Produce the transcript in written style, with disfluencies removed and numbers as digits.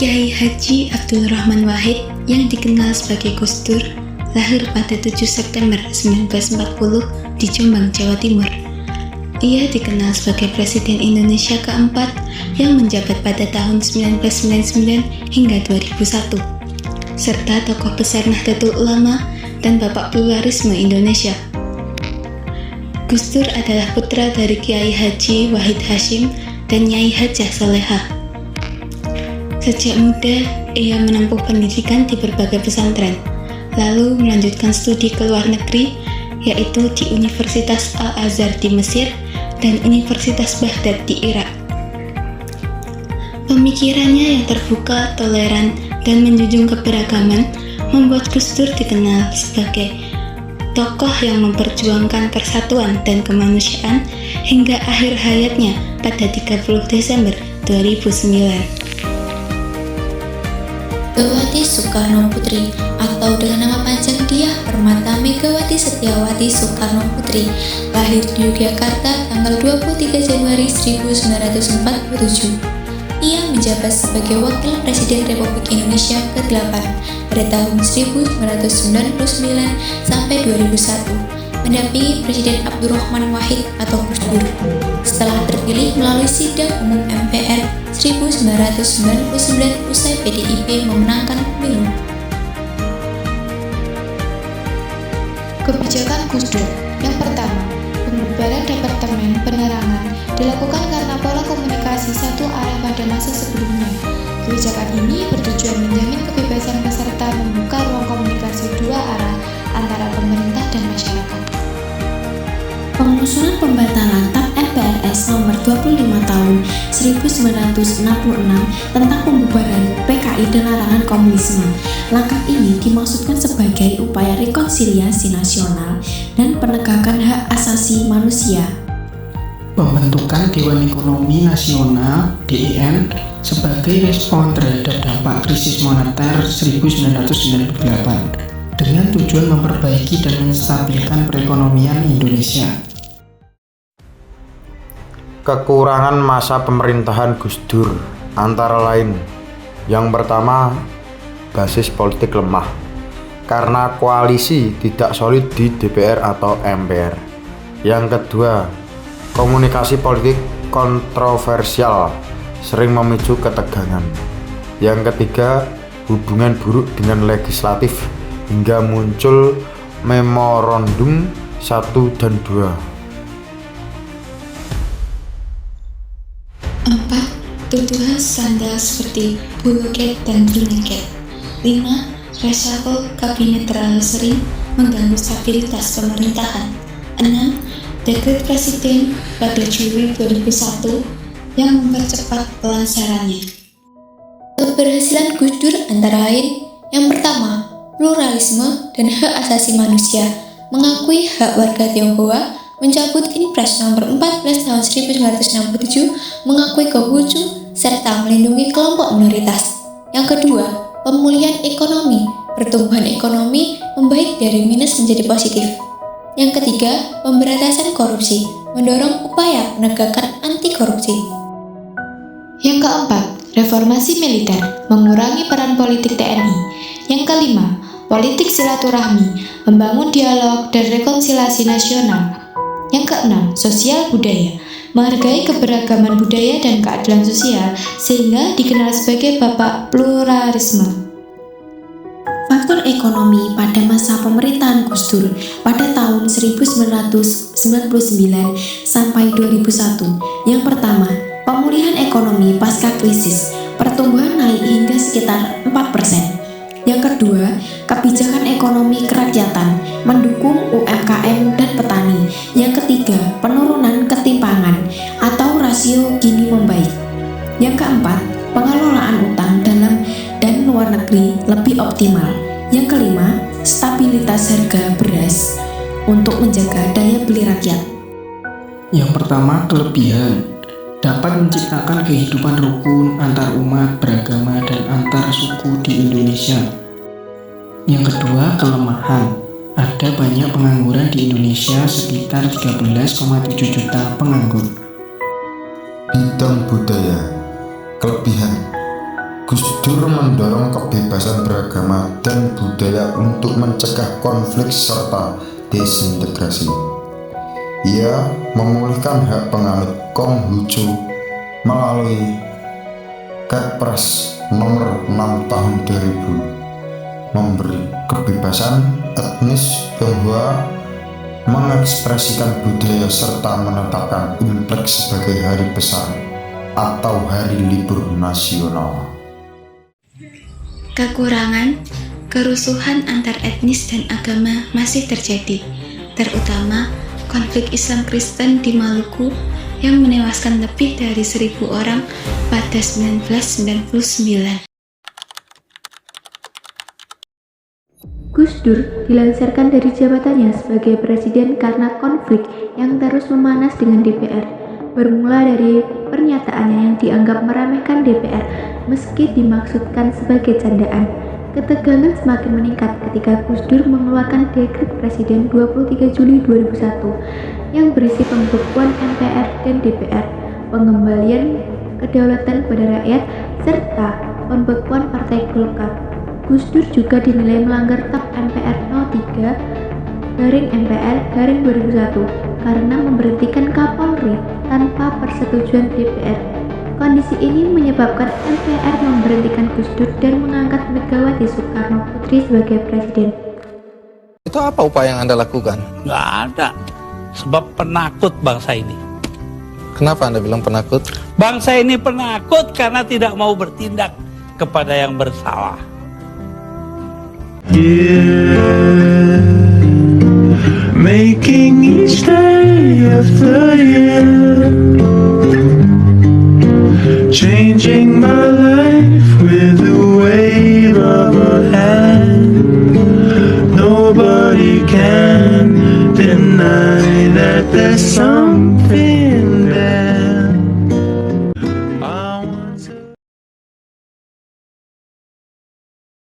Kiai Haji Abdul Rahman Wahid yang dikenal sebagai Gus Dur lahir pada 7 September 1940 di Jombang, Jawa Timur. Ia dikenal sebagai Presiden Indonesia keempat yang menjabat pada tahun 1999 hingga 2001, serta tokoh besar Nahdlatul Ulama dan Bapak Pluralisme Indonesia. Gus Dur adalah putra dari Kiai Haji Wahid Hasyim dan Nyai Hajah Solehah. Sejak muda, ia menempuh pendidikan di berbagai pesantren, lalu melanjutkan studi ke luar negeri, yaitu di Universitas Al-Azhar di Mesir dan Universitas Baghdad di Irak. Pemikirannya yang terbuka, toleran, dan menjunjung keberagaman membuat Gus Dur dikenal sebagai tokoh yang memperjuangkan persatuan dan kemanusiaan hingga akhir hayatnya pada 30 Desember 2009. Megawati Soekarno Putri atau dengan nama panjang Diah Permata Megawati Setiawati Soekarno Putri lahir di Yogyakarta tanggal 23 Januari 1947. Ia menjabat sebagai Wakil Presiden Republik Indonesia ke-8 pada tahun 1999 sampai 2001, mendampingi Presiden Abdurrahman Wahid atau Gus Dur setelah terpilih melalui sidang umum MPR 1999 usai PDIP memenangkan pemilu. Kebijakan Gus Dur. Yang pertama, pembubaran Departemen Penerangan dilakukan karena pola komunikasi satu arah pada masa sebelumnya. Kebijakan ini bertujuan menjamin kebebasan peserta membuka ruang komunikasi dua arah antara pemerintah dan masyarakat. Pengusulan pembatalan TAP MPRS nomor 25 tahun 1966 tentang pembubaran PKI dan larangan komunisme. Langkah ini dimaksudkan sebagai upaya rekonsiliasi nasional dan penegakan hak asasi manusia. Pembentukan Dewan Ekonomi Nasional (DEN) sebagai respon terhadap dampak krisis moneter 1998 dengan tujuan memperbaiki dan menstabilkan perekonomian Indonesia. Kekurangan masa pemerintahan Gus Dur antara lain: yang pertama, basis politik lemah karena koalisi tidak solid di DPR atau MPR. Yang kedua, komunikasi politik kontroversial sering memicu ketegangan. Yang ketiga, hubungan buruk dengan legislatif hingga muncul Memorandum 1 dan 2. 4. Tuduhan skandal seperti Bulogate dan Brunegate. 5. Reshuffle kabinet terlalu sering mengganggu stabilitas pemerintahan. 6. Dekret Presiden pada Juli 2001 yang mempercepat pelancarannya. Keberhasilan Gus Dur antara lain: yang pertama, pluralisme dan hak asasi manusia, mengakui hak warga Tionghoa, mencabut Inpres nomor 14 tahun 1967, mengakui Konghucu, serta melindungi kelompok minoritas. Yang kedua, pemulihan ekonomi, pertumbuhan ekonomi membaik dari minus menjadi positif. Yang ketiga, pemberantasan korupsi, mendorong upaya penegakan anti korupsi. Yang keempat, reformasi militer, mengurangi peran politik TNI. Yang kelima, politik silaturahmi, membangun dialog dan rekonsiliasi nasional. Yang keenam, sosial budaya, menghargai keberagaman budaya dan keadilan sosial sehingga dikenal sebagai Bapak Pluralisme. Faktor ekonomi pada masa pemerintahan Gus Dur pada tahun 1999 sampai 2001. Yang pertama, pemulihan ekonomi pasca krisis, pertumbuhan naik hingga sekitar 4%. Yang kedua, kebijakan ekonomi kerakyatan, mendukung UMKM dan petani. Yang ketiga, penurunan ketimpangan atau rasio Gini membaik. Yang keempat, pengelolaan utang dalam dan luar negeri lebih optimal. Yang kelima, stabilitas harga beras untuk menjaga daya beli rakyat. Yang pertama, kelebihan dapat menciptakan kehidupan rukun antar umat beragama dan antar suku di Indonesia. Yang kedua, kelemahan. Ada banyak pengangguran di Indonesia, sekitar 13,7 juta penganggur. Bidang budaya, kelebihan. Gus Dur mendorong kebebasan beragama dan budaya untuk mencegah konflik serta desintegrasi. Ia memulihkan hak penganut Konghucu melalui Kepres nomor 6 tahun 2000, memberi kebebasan etnis Tionghoa mengekspresikan budaya serta menetapkan Imlek sebagai hari besar atau hari libur nasional. Kekurangan, kerusuhan antar etnis dan agama masih terjadi, terutama konflik Islam Kristen di Maluku yang menewaskan lebih dari 1.000 orang pada 1999. Gus Dur dilansirkan dari jabatannya sebagai presiden karena konflik yang terus memanas dengan DPR. Bermula dari pernyataannya yang dianggap meremehkan DPR meski dimaksudkan sebagai candaan. Ketegangan semakin meningkat ketika Gus Dur mengeluarkan dekret Presiden 23 Juli 2001 yang berisi pembekuan MPR dan DPR, pengembalian kedaulatan kepada rakyat, serta pembekuan Partai Golkar. Gus Dur juga dinilai melanggar TAP MPR 03/MPR/2001 karena memberhentikan Kapolri tanpa persetujuan DPR. Kondisi ini menyebabkan MPR memberhentikan Gus Dur dan mengangkat Megawati Soekarno Putri sebagai presiden. Itu apa upaya yang Anda lakukan? Nggak ada, sebab penakut bangsa ini. Kenapa Anda bilang penakut? Bangsa ini penakut karena tidak mau bertindak kepada yang bersalah. Making each day after year, changing my